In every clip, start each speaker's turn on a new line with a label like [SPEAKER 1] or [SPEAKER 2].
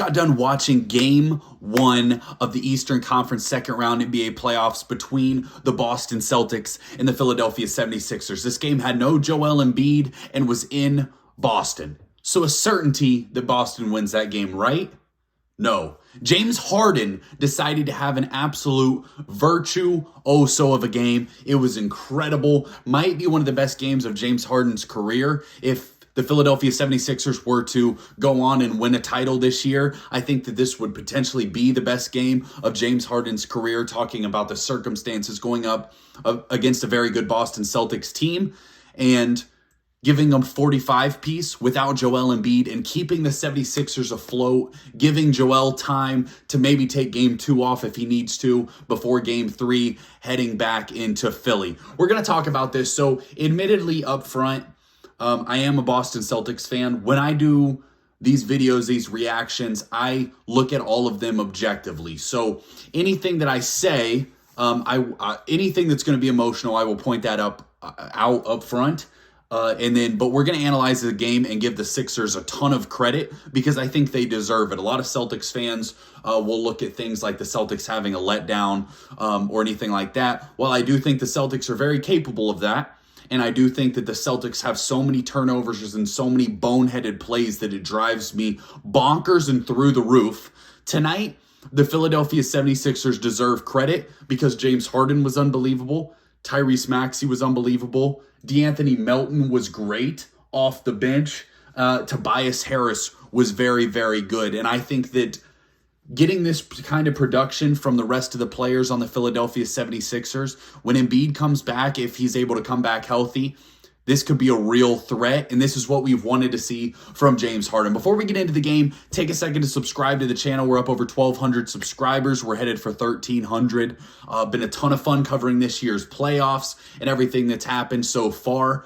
[SPEAKER 1] got done watching game one of the Eastern Conference second round NBA playoffs between the Boston Celtics and the Philadelphia 76ers. This game had no Joel Embiid and was in Boston. So a certainty that Boston wins that game, right? No. James Harden decided to have an absolute virtuoso of a game. It was incredible. Might be one of the best games of James Harden's career. If the Philadelphia 76ers were to go on and win a title this year, I think that this would potentially be the best game of James Harden's career, talking about the circumstances going up against a very good Boston Celtics team and giving them 45 piece without Joel Embiid and keeping the 76ers afloat, giving Joel time to maybe take game 2 off if he needs to before game 3, heading back into Philly. We're going to talk about this. So admittedly up front, I am a Boston Celtics fan. When I do these videos, these reactions, I look at all of them objectively. So anything that I say, anything that's going to be emotional, I will point that out up front. But we're going to analyze the game and give the Sixers a ton of credit because I think they deserve it. A lot of Celtics fans will look at things like the Celtics having a letdown or anything like that. While I do think the Celtics are very capable of that, and I do think that the Celtics have so many turnovers and so many boneheaded plays that it drives me bonkers and through the roof. Tonight, the Philadelphia 76ers deserve credit because James Harden was unbelievable. Tyrese Maxey was unbelievable. De'Anthony Melton was great off the bench. Tobias Harris was very, very good. And I think that getting this kind of production from the rest of the players on the Philadelphia 76ers, when Embiid comes back, if he's able to come back healthy, this could be a real threat, and this is what we've wanted to see from James Harden. Before we get into the game, take a second to subscribe to the channel. We're up over 1,200 subscribers. We're headed for 1,300. Been a ton of fun covering this year's playoffs and everything that's happened so far.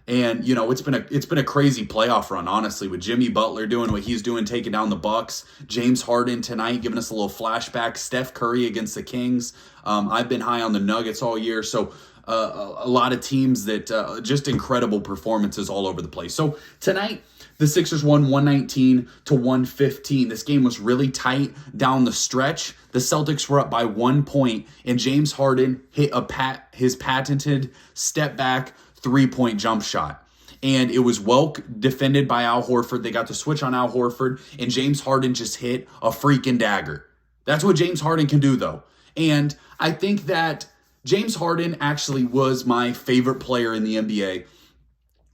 [SPEAKER 1] And you know, it's been a crazy playoff run, honestly, with Jimmy Butler doing what he's doing, taking down the Bucks. James Harden tonight giving us a little flashback. Steph Curry against the Kings. I've been high on the Nuggets all year, so a lot of teams that just incredible performances all over the place. So tonight, the Sixers won 119-115. This game was really tight down the stretch. The Celtics were up by 1 point, and James Harden hit his patented step back 3-point jump shot. And it was well defended by Al Horford. They got the switch on Al Horford, and James Harden just hit a freaking dagger. That's what James Harden can do, though. And I think that James Harden actually was my favorite player in the NBA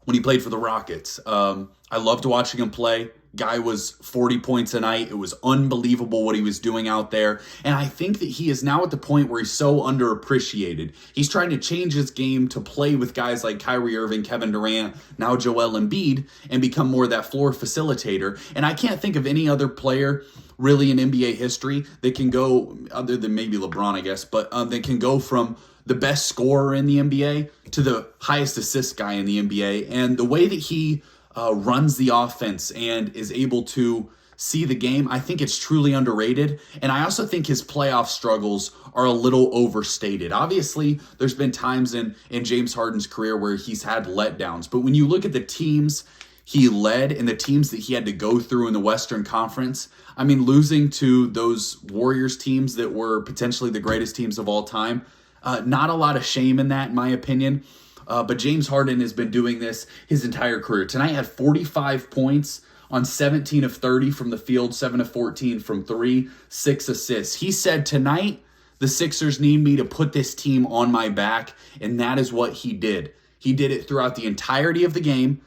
[SPEAKER 1] when he played for the Rockets. I loved watching him play. Guy was 40 points a night. It was unbelievable what he was doing out there. And I think that he is now at the point where he's so underappreciated. He's trying to change his game to play with guys like Kyrie Irving, Kevin Durant, now Joel Embiid, and become more of that floor facilitator. And I can't think of any other player really in NBA history that can go, other than maybe LeBron, I guess, but that can go from the best scorer in the NBA to the highest assist guy in the NBA. And the way that he runs the offense and is able to see the game, I think it's truly underrated. And I also think his playoff struggles are a little overstated. Obviously, there's been times in James Harden's career where he's had letdowns. But when you look at the teams he led and the teams that he had to go through in the Western Conference, I mean, losing to those Warriors teams that were potentially the greatest teams of all time, not a lot of shame in that, in my opinion. But James Harden has been doing this his entire career. Tonight had 45 points on 17 of 30 from the field, 7 of 14 from 3, 6 assists. He said, tonight, the Sixers need me to put this team on my back, and that is what he did. He did it throughout the entirety of the game.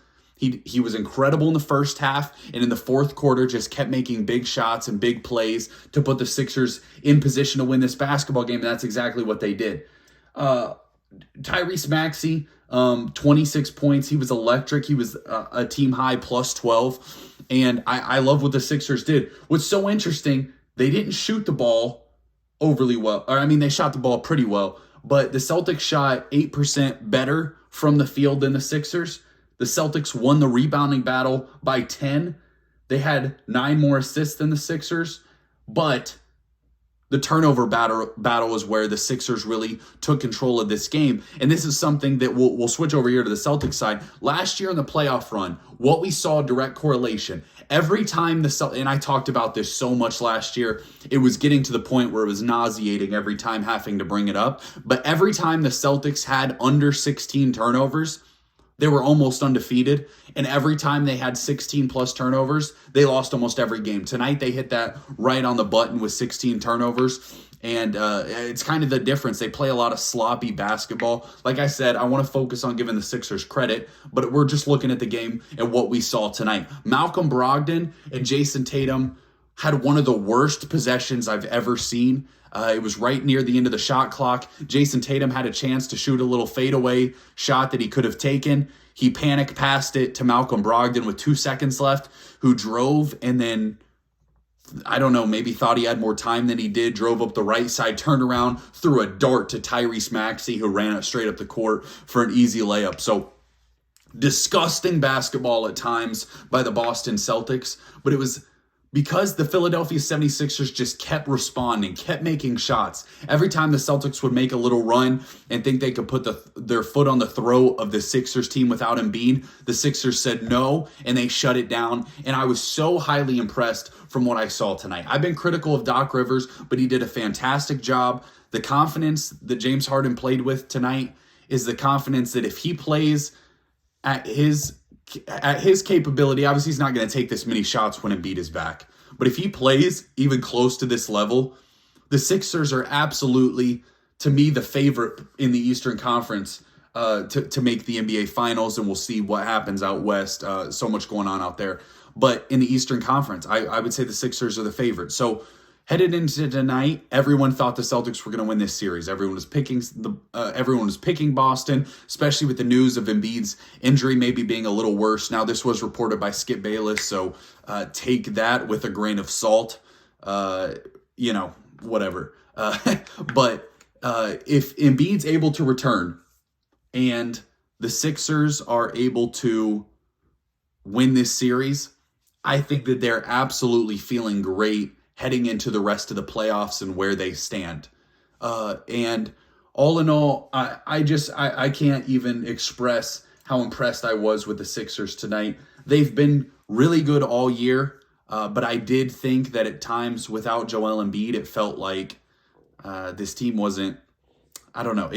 [SPEAKER 1] He was incredible in the first half, and in the fourth quarter just kept making big shots and big plays to put the Sixers in position to win this basketball game, and that's exactly what they did. Tyrese Maxey, 26 points. He was electric. He was a team high plus 12. And I love what the Sixers did. What's so interesting, they didn't shoot the ball overly well. Or, I mean, they shot the ball pretty well. But the Celtics shot 8% better from the field than the Sixers. The Celtics won the rebounding battle by 10. They had 9 more assists than the Sixers. But the turnover battle is where the Sixers really took control of this game. And this is something that we'll switch over here to the Celtics side. Last year in the playoff run, what we saw, direct correlation. Every time and I talked about this so much last year, it was getting to the point where it was nauseating every time having to bring it up. But every time the Celtics had under 16 turnovers, they were almost undefeated. And every time they had 16 plus turnovers, they lost almost every game. Tonight, they hit that right on the button with 16 turnovers. And it's kind of the difference. They play a lot of sloppy basketball. Like I said, I want to focus on giving the Sixers credit, but we're just looking at the game and what we saw tonight. Malcolm Brogdon and Jayson Tatum had one of the worst possessions I've ever seen. It was right near the end of the shot clock. Jayson Tatum had a chance to shoot a little fadeaway shot that he could have taken. He panic passed it to Malcolm Brogdon with 2 seconds left, who drove and then, I don't know, maybe thought he had more time than he did, drove up the right side, turned around, threw a dart to Tyrese Maxey, who ran it straight up the court for an easy layup. So disgusting basketball at times by the Boston Celtics, but it was because the Philadelphia 76ers just kept responding, kept making shots. Every time the Celtics would make a little run and think they could put their foot on the throat of the Sixers team without Embiid, the Sixers said no, and they shut it down. And I was so highly impressed from what I saw tonight. I've been critical of Doc Rivers, but he did a fantastic job. The confidence that James Harden played with tonight is the confidence that if he plays at his capability, obviously he's not going to take this many shots when Embiid is back. But if he plays even close to this level, the Sixers are absolutely, to me, the favorite in the Eastern Conference to make the NBA Finals, and we'll see what happens out west. So much going on out there. But in the Eastern Conference, I would say the Sixers are the favorite. So headed into tonight, everyone thought the Celtics were going to win this series. Everyone was picking Boston, especially with the news of Embiid's injury maybe being a little worse. Now, this was reported by Skip Bayless, so take that with a grain of salt. Whatever. But if Embiid's able to return and the Sixers are able to win this series, I think that they're absolutely feeling great heading into the rest of the playoffs and where they stand. And all in all, I can't even express how impressed I was with the Sixers tonight. They've been really good all year, but I did think that at times without Joel Embiid, it felt like this team wasn't, I don't know.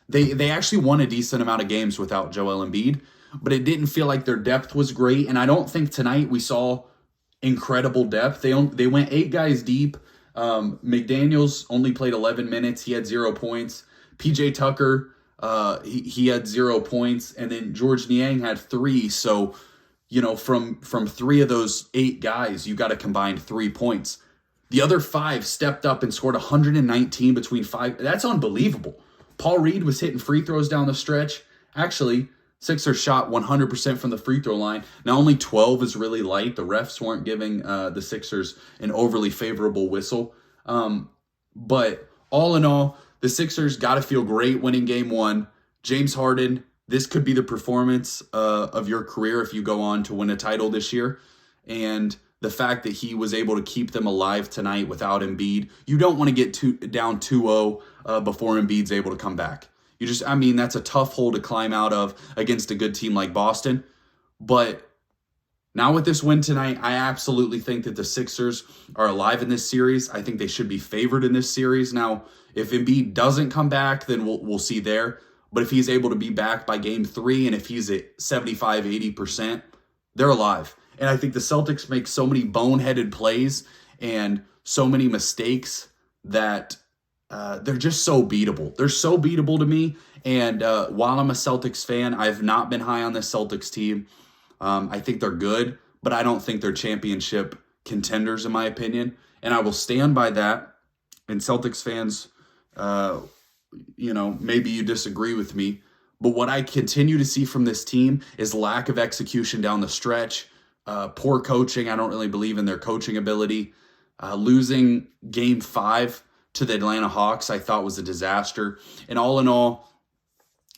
[SPEAKER 1] They actually won a decent amount of games without Joel Embiid, but it didn't feel like their depth was great. And I don't think tonight we saw incredible depth. They went 8 guys deep. McDaniels only played 11 minutes. He had 0 points. PJ Tucker, he had 0 points. And then George Niang had 3. So, from 3 of those 8 guys, you got a combined 3 points. The other 5 stepped up and scored 119 between 5. That's unbelievable. Paul Reed was hitting free throws down the stretch. Actually, Sixers shot 100% from the free throw line. Now, only 12 is really light. The refs weren't giving the Sixers an overly favorable whistle. But all in all, the Sixers got to feel great winning game 1. James Harden, this could be the performance of your career if you go on to win a title this year. And the fact that he was able to keep them alive tonight without Embiid, you don't want to get down 2-0 before Embiid's able to come back. That's a tough hole to climb out of against a good team like Boston. But now with this win tonight, I absolutely think that the Sixers are alive in this series. I think they should be favored in this series. Now, if Embiid doesn't come back, then we'll see there. But if he's able to be back by game 3, and if he's at 75, 80%, they're alive. And I think the Celtics make so many boneheaded plays and so many mistakes that they're just so beatable. They're so beatable to me. And while I'm a Celtics fan, I've not been high on this Celtics team. I think they're good, but I don't think they're championship contenders, in my opinion. And I will stand by that. And Celtics fans, maybe you disagree with me, but what I continue to see from this team is lack of execution down the stretch, poor coaching. I don't really believe in their coaching ability. Losing game 5 to the Atlanta Hawks, I thought was a disaster. And all in all,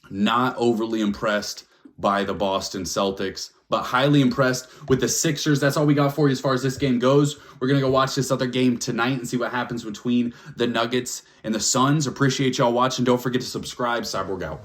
[SPEAKER 1] not overly impressed by the Boston Celtics. but highly impressed with the Sixers. That's all we got for you as far as this game goes. We're going to go watch this other game tonight and see what happens between the Nuggets and the Suns. Appreciate y'all watching. Don't forget to subscribe. Cyborg out.